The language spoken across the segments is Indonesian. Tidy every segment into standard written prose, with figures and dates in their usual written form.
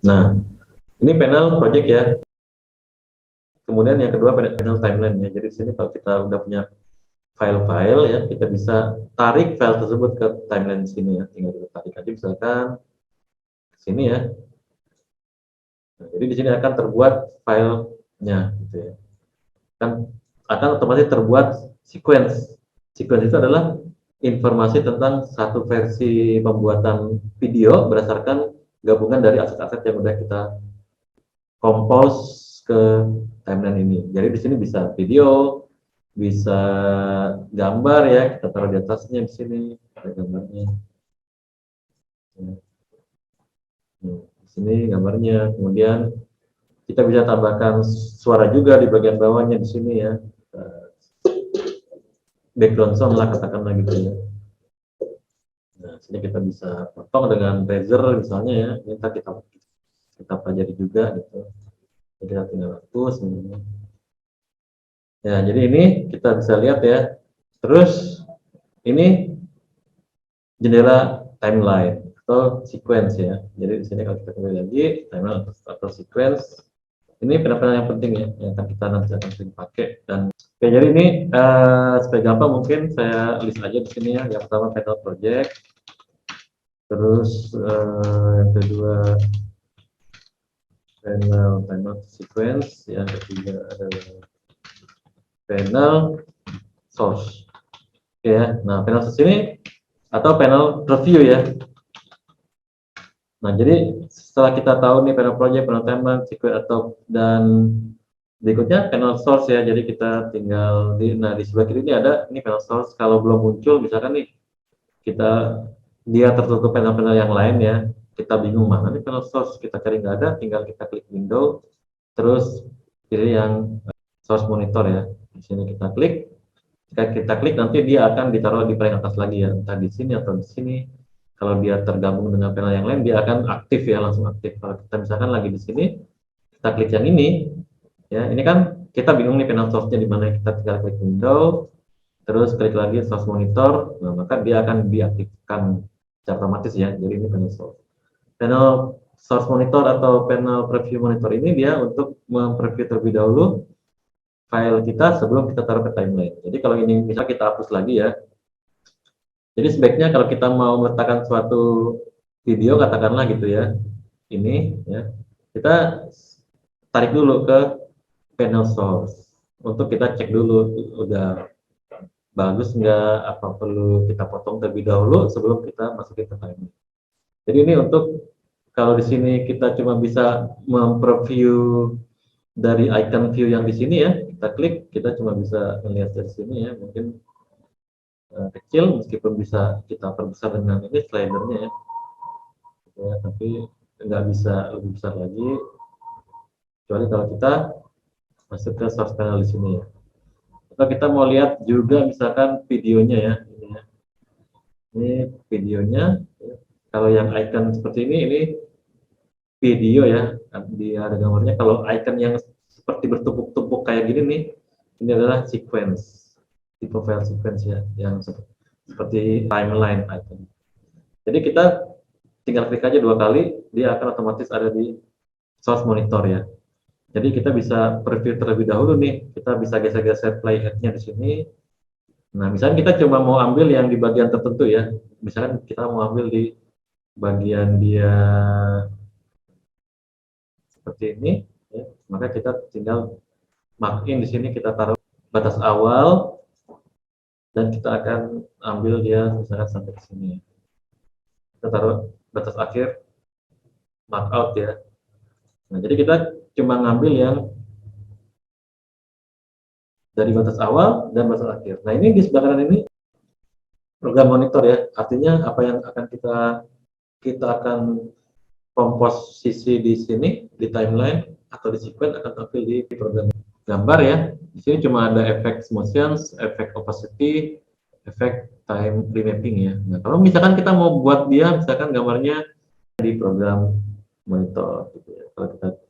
Nah, ini panel project ya. Kemudian yang kedua panel timeline ya. Jadi di sini kalau kita udah punya file-file ya, kita bisa tarik file tersebut ke timeline di sini ya. Tinggal kita tarik aja misalkan ke sini ya. Nah, jadi di sini akan terbuat filenya gitu ya. Kan akan otomatis terbuat sequence. Sequence itu adalah informasi tentang satu versi pembuatan video berdasarkan gabungan dari aset-aset yang udah kita compose ke timeline ini. Jadi di sini bisa video, bisa gambar ya, kita taruh di atasnya di sini ada gambarnya. Di sini gambarnya. Kemudian kita bisa tambahkan suara juga di bagian bawahnya di sini ya. Background sound lah katakanlah gitu ya. Nah, sini kita bisa potong dengan razor misalnya ya. Ini kita pelajari juga gitu. Jadi kita tinggal hapus ini. Ya, jadi ini kita bisa lihat ya. Terus ini jendela timeline atau sequence ya. Jadi di sini kalau kita kembali lagi timeline atau sequence, ini penempatan yang penting ya, yang akan kita nanti akan sering pakai. Dan oke, jadi ini supaya gampang mungkin saya list aja di sini ya. Yang pertama panel project, terus yang kedua panel sequence, yang ketiga adalah panel source. Oke ya. Nah, panel source ini atau panel preview ya. Nah, jadi setelah kita tahu nih panel project, panel timeline, sequence atau dan berikutnya panel source ya. Jadi kita tinggal di sebelah kiri ini ada ini panel source. Kalau belum muncul, misalkan nih kita dia tertutup panel-panel yang lain ya. Kita bingung mana nih panel source, kita cari nggak ada, tinggal kita klik window, terus pilih yang source monitor ya. Di sini kita klik. Jika kita klik nanti dia akan ditaruh di paling atas lagi ya, entah di sini atau di sini. Kalau dia tergabung dengan panel yang lain, dia akan aktif ya, langsung aktif. Kalau kita misalkan lagi di sini, kita klik yang ini, ya ini kan kita bingung nih panel source-nya di mana, kita tinggal klik window, terus klik lagi source monitor, nah maka dia akan diaktifkan secara otomatis ya. Jadi ini panel source. Panel source monitor atau panel preview monitor ini dia untuk mempreview terlebih dahulu file kita sebelum kita taruh ke timeline. Jadi kalau ini bisa kita hapus lagi ya. Jadi sebaiknya kalau kita mau meletakkan suatu video katakanlah gitu ya, ini ya, kita tarik dulu ke panel source untuk kita cek dulu udah bagus nggak, apa perlu kita potong terlebih dahulu sebelum kita masukin ke timeline. Jadi ini untuk kalau di sini kita cuma bisa mempreview dari icon view yang di sini ya, kita klik, kita cuma bisa melihat dari sini ya, mungkin kecil meskipun bisa kita perbesar dengan ini slidernya ya, tapi nggak bisa lebih besar lagi kecuali kalau kita masuk ke source panel di sini ya. Atau kita mau lihat juga misalkan videonya ya, ini videonya ya. Kalau yang icon seperti ini video ya, dia ada gambarnya. Kalau icon yang seperti bertumpuk-tumpuk kayak gini nih, ini adalah sequence, tipe file sequence ya, yang seperti timeline icon. Jadi kita tinggal klik aja 2 kali, dia akan otomatis ada di source monitor ya. Jadi kita bisa preview terlebih dahulu nih, kita bisa geser-geser playhead-nya di sini. Nah, misalnya kita cuma mau ambil yang di bagian tertentu ya, misalkan kita mau ambil di bagian dia seperti ini, ya, maka kita tinggal mark in di sini, kita taruh batas awal dan kita akan ambil dia misalkan sampai ke sini. Kita taruh batas akhir, mark out ya. Nah, jadi kita cuma ngambil yang dari batas awal dan batas akhir. Nah, ini di sebelah kanan ini program monitor ya. Artinya apa yang akan kita akan komposisi di sini di timeline atau di sequence akan tampil di program gambar ya. Di sini cuma ada efek motion, efek opacity, efek time remapping ya. Nah, kalau misalkan kita mau buat dia misalkan gambarnya di program monitor gitu ya.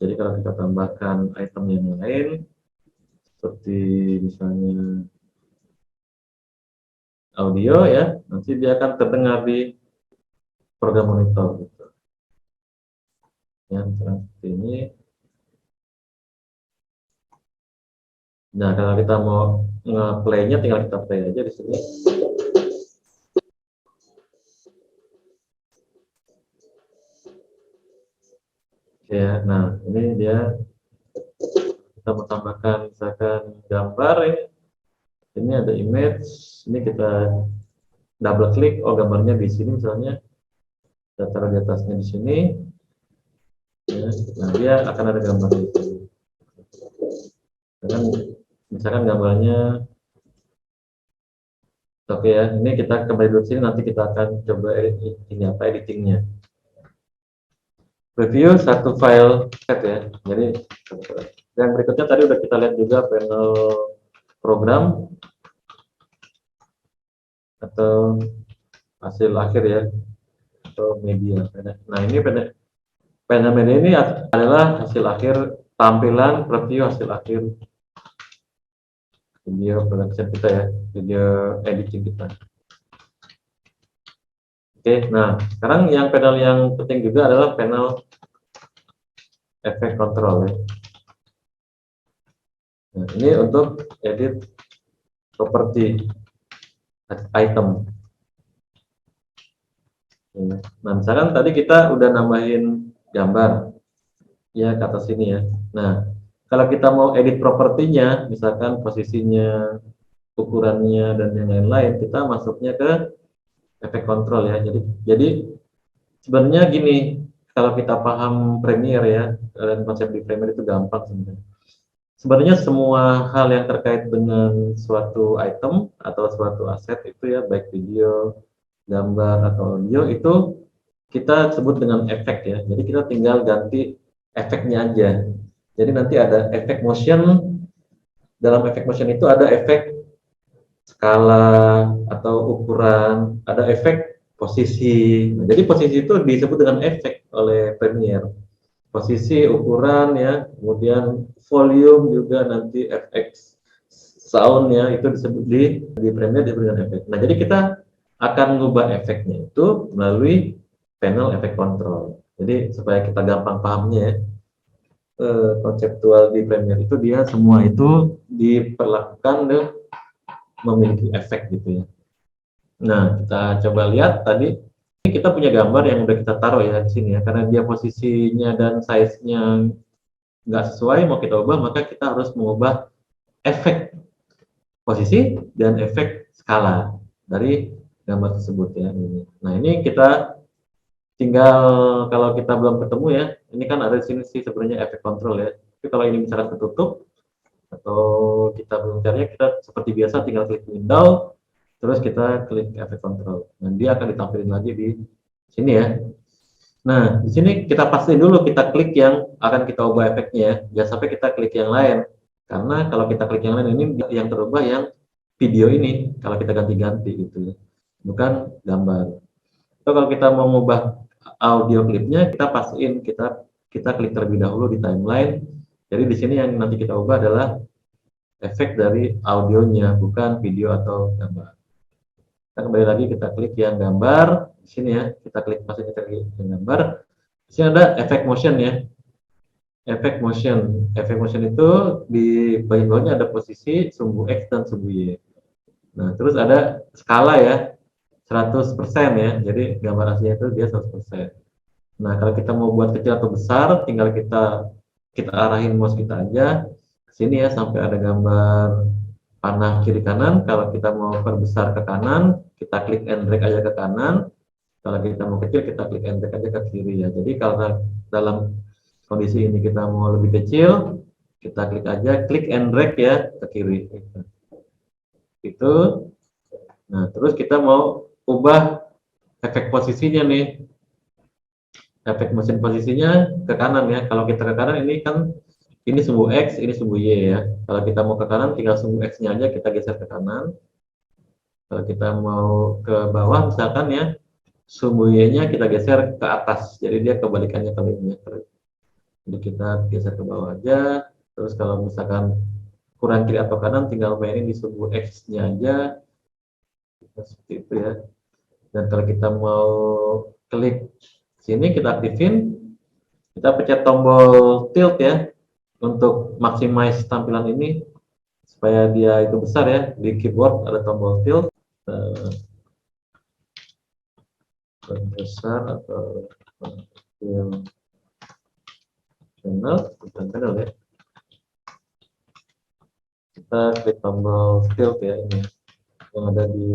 Jadi kalau kita tambahkan item yang lain seperti misalnya audio ya, nanti dia akan terdengar di program monitor gitu. ya, misalkan seperti ini. Nah, kalau kita mau nge-play-nya, tinggal kita play aja di sini. Ya, nah ini dia, kita mau tambahkan misalkan gambar ya. Ini ada image, ini kita double klik, oh gambarnya di sini misalnya, kita taruh di atasnya di sini, ya. Nah dia akan ada gambar di sini. Misalkan gambarnya, oke ya, ini kita kembali dulu sini, nanti kita akan coba edit, ini apa editingnya. Preview satu file set ya, jadi yang berikutnya tadi udah kita lihat juga panel program atau hasil akhir ya, atau media. Nah ini panel media ini adalah hasil akhir, tampilan preview hasil akhir video production kita ya, video editing kita. Oke, nah sekarang yang panel yang penting juga adalah panel efek control ya. Nah, ini untuk edit properti item. Nah, misalkan tadi kita udah nambahin gambar ya ke atas sini ya. Nah, kalau kita mau edit propertinya, misalkan posisinya, ukurannya dan yang lain-lain, kita masuknya ke efek control ya. Jadi sebenarnya gini, kalau kita paham Premiere ya, dan konsep di Premiere itu gampang sebenarnya. Sebenarnya semua hal yang terkait dengan suatu item atau suatu aset itu ya, baik video, gambar atau audio, itu kita sebut dengan efek ya. Jadi kita tinggal ganti efeknya aja. Jadi nanti ada efek motion, dalam efek motion itu ada efek skala atau ukuran, ada efek posisi. Nah, jadi posisi itu disebut dengan efek oleh Premiere. Posisi, ukuran ya, kemudian volume juga nanti FX sound ya, itu disebut di Premiere disebut dengan efek. Nah, jadi kita akan mengubah efeknya itu melalui panel efek control. Jadi supaya kita gampang pahamnya ya, konseptual di Premiere itu dia semua itu diperlakukan memiliki efek gitu ya. Nah, kita coba lihat tadi kita punya gambar yang udah kita taruh ya di sini ya, karena dia posisinya dan size-nya nggak sesuai mau kita ubah, maka kita harus mengubah efek posisi dan efek skala dari gambar tersebut ya. Nah ini kita tinggal, kalau kita belum ketemu ya, ini kan ada di sini sih sebenarnya efek control ya. Tapi kalau ini misalnya tertutup atau kita belum carinya, kita seperti biasa tinggal klik window, terus kita klik efek control, dan dia akan ditampilkan lagi di sini ya. Nah, di sini kita pastiin dulu kita klik yang akan kita ubah efeknya ya. Jangan sampai kita klik yang lain. Karena kalau kita klik yang lain ini yang terubah yang video ini kalau kita ganti-ganti gitu ya. Bukan gambar. Atau kalau kita mau mengubah audio klipnya, kita pastiin kita klik terlebih dahulu di timeline. Jadi di sini yang nanti kita ubah adalah efek dari audionya, bukan video atau gambar. Kita kembali lagi, kita klik yang gambar di sini ya, kita klik masuk, kita klik yang gambar. Di sini ada efek motion ya, efek motion itu di bagian bawahnya ada posisi, sumbu X dan sumbu Y. Nah terus ada skala ya, 100% ya, jadi gambar aslinya itu dia 100%. Nah kalau kita mau buat kecil atau besar, tinggal kita arahin mouse kita aja ke sini ya, sampai ada gambar panah kiri kanan. Kalau kita mau perbesar ke kanan, kita klik and drag aja ke kanan. Kalau kita mau kecil, kita klik and drag aja ke kiri ya. Jadi kalau dalam kondisi ini kita mau lebih kecil, kita klik aja, klik and drag ya ke kiri. Itu. Nah, terus kita mau ubah efek posisinya nih. Efek mesin posisinya ke kanan ya. Kalau kita ke kanan, ini kan ini sumbu X, ini sumbu Y ya. Kalau kita mau ke kanan, tinggal sumbu X-nya aja kita geser ke kanan. Kalau kita mau ke bawah misalkan ya, sumbu Y-nya kita geser ke atas. Jadi dia kebalikannya kali ini. Jadi kita geser ke bawah aja. Terus kalau misalkan kurang kiri atau kanan, tinggal mainin di sumbu X-nya aja. Seperti itu ya. Dan kalau kita mau klik sini, kita aktifin. Kita pencet tombol tilt ya untuk maximize tampilan ini supaya dia itu besar ya. Di keyboard ada tombol tilt, besar atau panel ya. Kita klik tombol tilt ya, ini yang ada di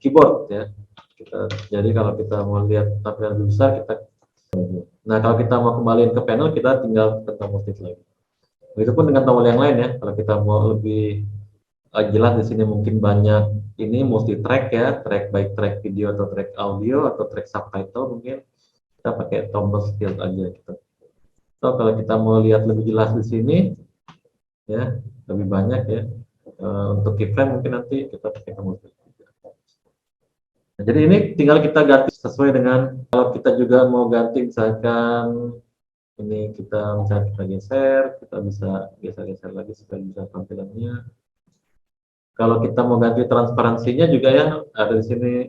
keyboard ya. Jadi kalau kita mau lihat tampilan lebih besar, kita. Nah, kalau kita mau kembaliin ke panel, kita tinggal tekan tombol tilt lagi. Begitupun dengan tombol yang lain ya. Kalau kita mau lebih jelas di sini mungkin banyak ini multi track ya, baik track video atau track audio atau track subtitle, mungkin kita pakai tombol tilt aja gitu. So, kalau kita mau lihat lebih jelas di sini ya, lebih banyak ya, untuk keyframe mungkin nanti kita pakai tombol tilt. Nah, jadi ini tinggal kita ganti sesuai dengan, kalau kita juga mau ganti misalkan ini kita misalnya kita geser, kita bisa geser-geser lagi supaya bisa tampilannya. Kalau kita mau ganti transparansinya juga ya, ada di sini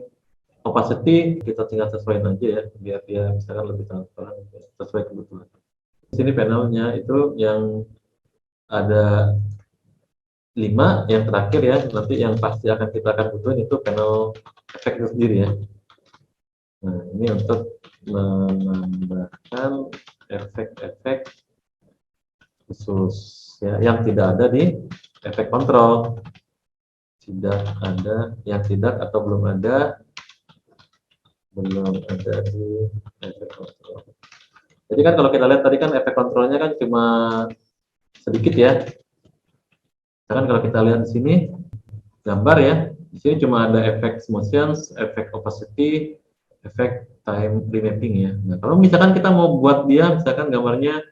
opacity, kita tinggal sesuaiin aja ya, biar dia misalkan lebih transparan sesuai kebutuhan. Di sini panelnya itu yang ada 5, yang terakhir ya, nanti yang pasti kita akan butuhin itu panel efek itu sendiri ya. Nah, ini untuk menambahkan efek-efek khusus ya, yang tidak ada di efek kontrol. Tidak ada, yang tidak atau belum ada di efek kontrol. Jadi kan kalau kita lihat tadi kan efek kontrolnya kan cuma sedikit ya. Kan kalau kita lihat di sini gambar ya, di sini cuma ada efek motions, efek opacity, efek time remapping ya. Nah, kalau misalkan kita mau buat dia, misalkan gambarnya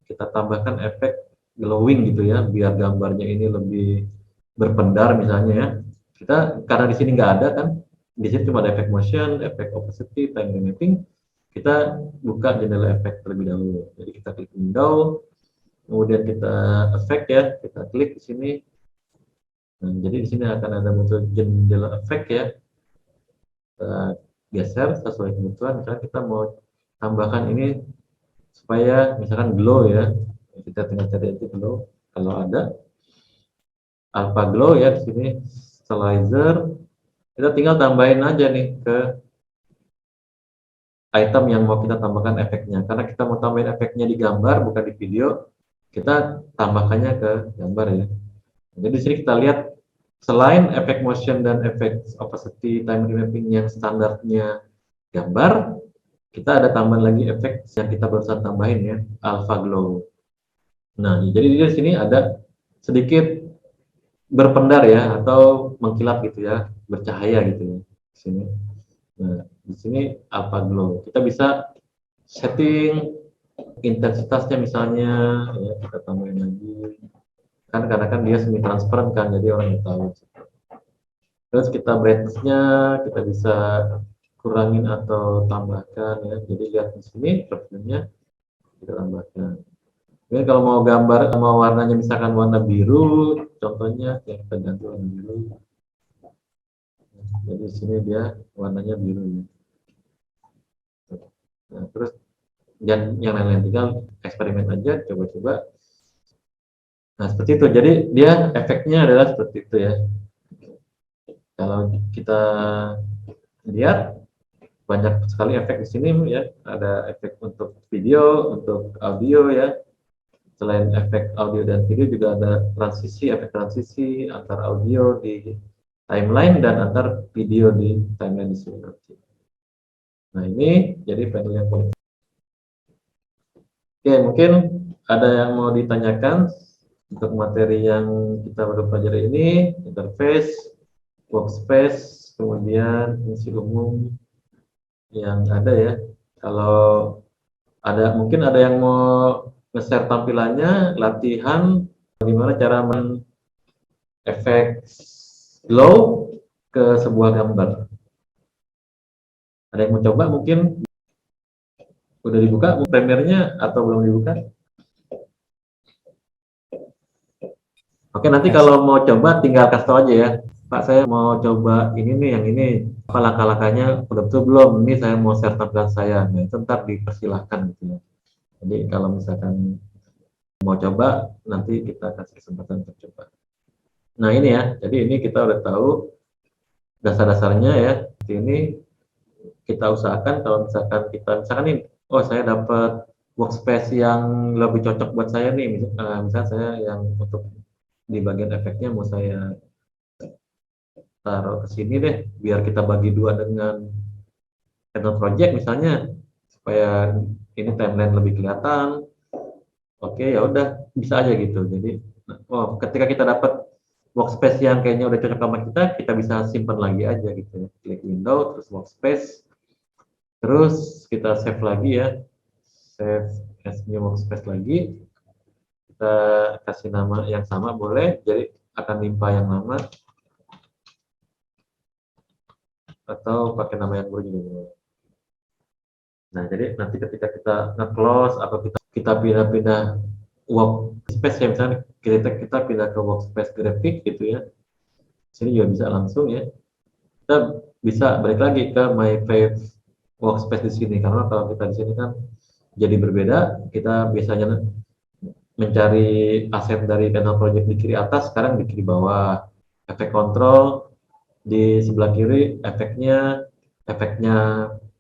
kita tambahkan efek glowing gitu ya, biar gambarnya ini lebih berpendar misalnya ya. Kita karena di sini nggak ada kan, di sini cuma ada efek motion, efek opacity, time remapping. Kita buka jendela efek terlebih dahulu. Jadi kita klik window, kemudian kita efek ya, kita klik di sini. Nah, jadi di sini akan ada muncul jendela efek ya. Kita geser sesuai kebutuhan. Misalnya kita mau tambahkan ini supaya misalkan glow ya, kita tinggal cari aja glow kalau ada. Alpha glow ya di sini, slicer. Kita tinggal tambahin aja nih ke item yang mau kita tambahkan efeknya. Karena kita mau tambahin efeknya di gambar, bukan di video, kita tambahkannya ke gambar ya. Jadi di sini kita lihat selain efek motion dan efek opacity, time remapping yang standarnya gambar, kita ada tambahan lagi efek yang kita barusan tambahin ya, alpha glow. Nah, jadi di sini ada sedikit berpendar ya, atau mengkilap gitu ya, bercahaya gitu ya di sini. Nah, di sini alpha glow. Kita bisa setting intensitasnya misalnya ya, kita tambahin lagi. Kan karena kan dia semi transparan kan, jadi orang yang tahu. Terus kita brightness-nya kita bisa kurangin atau tambahkan ya. Jadi lihat di sini preferensinya kita tambahkan. Jadi kalau mau gambar, mau warnanya misalkan warna biru, contohnya yang kita ganti warna biru. Jadi di sini dia warnanya biru ya. Nah, terus dan yang lain-lain tinggal eksperimen aja, coba-coba. Nah, seperti itu. Jadi dia efeknya adalah seperti itu ya. Kalau kita lihat banyak sekali efek di sini ya. Ada efek untuk video, untuk audio ya. Selain efek audio dan video juga ada efek transisi antar audio di timeline dan antar video di timeline di sini. Nah, ini jadi panel yang paling. Oke, mungkin ada yang mau ditanyakan untuk materi yang kita baru pelajari ini, interface, workspace, kemudian fungsi umum yang ada ya. Kalau ada, mungkin ada yang mau nge-share tampilannya, latihan bagaimana cara efek glow ke sebuah gambar. Ada yang mau coba mungkin? Udah dibuka Premiere-nya atau belum dibuka? Oke, nanti kalau mau coba tinggal kasih tahu aja ya. Pak saya mau coba ini nih, yang ini, apa langkah-langkahnya udah betul belum? Ini saya mau share tampilan saya. Nah, itu ntar dipersilahkan gitu ya. Jadi kalau misalkan mau coba, nanti kita kasih kesempatan untuk coba. Nah ini ya, jadi ini kita udah tahu dasar-dasarnya ya. Ini kita usahakan kalau misalkan kita, misalkan nih, oh saya dapat workspace yang lebih cocok buat saya nih. Misalnya saya yang untuk di bagian efeknya mau saya taruh ke sini deh, biar kita bagi dua dengan channel project misalnya, supaya ini timeline lebih kelihatan. Oke, ya udah bisa aja gitu. Jadi, oh ketika kita dapat workspace yang kayaknya udah cocok sama kita, kita bisa simpan lagi aja gitu ya. Klik window, terus workspace, terus kita save lagi ya, save as new workspace lagi. Kita kasih nama yang sama boleh, jadi akan nimpa yang lama atau pakai nama yang baru juga boleh. Nah, jadi nanti ketika kita nge-close atau kita pindah-pindah workspace ya, misalnya kita pindah ke workspace grafik gitu ya. Sini juga bisa langsung ya. Kita bisa balik lagi ke my favorite workspace di sini, karena kalau kita di sini kan jadi berbeda. Kita biasanya mencari aset dari panel project di kiri atas, sekarang di kiri bawah. Efek kontrol di sebelah kiri, efeknya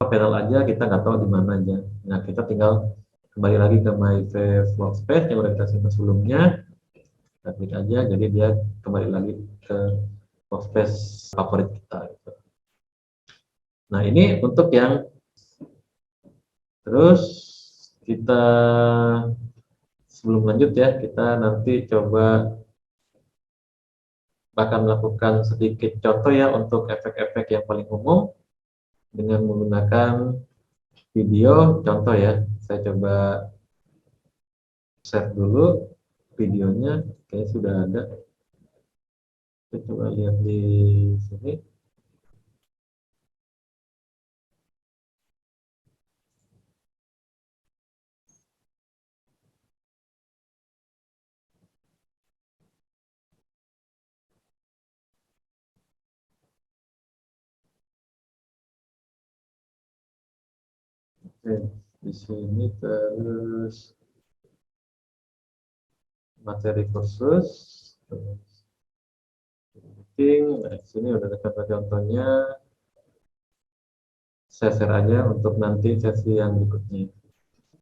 panel aja kita nggak tahu di mana aja. Nah, kita tinggal kembali lagi ke my favorite workspace yang udah kita simpan sebelumnya, kita klik aja, jadi dia kembali lagi ke workspace favorit kita gitu. Nah, ini untuk yang terus kita, sebelum lanjut ya, kita nanti coba akan melakukan sedikit contoh ya untuk efek-efek yang paling umum dengan menggunakan video contoh ya. Saya coba share dulu videonya, kayaknya sudah ada. Kita coba lihat di sini. Oke, di sini terus materi kursus, terus meeting. Nah, di sini udah ada contoh-contohnya. Saya share aja untuk nanti sesi yang berikutnya.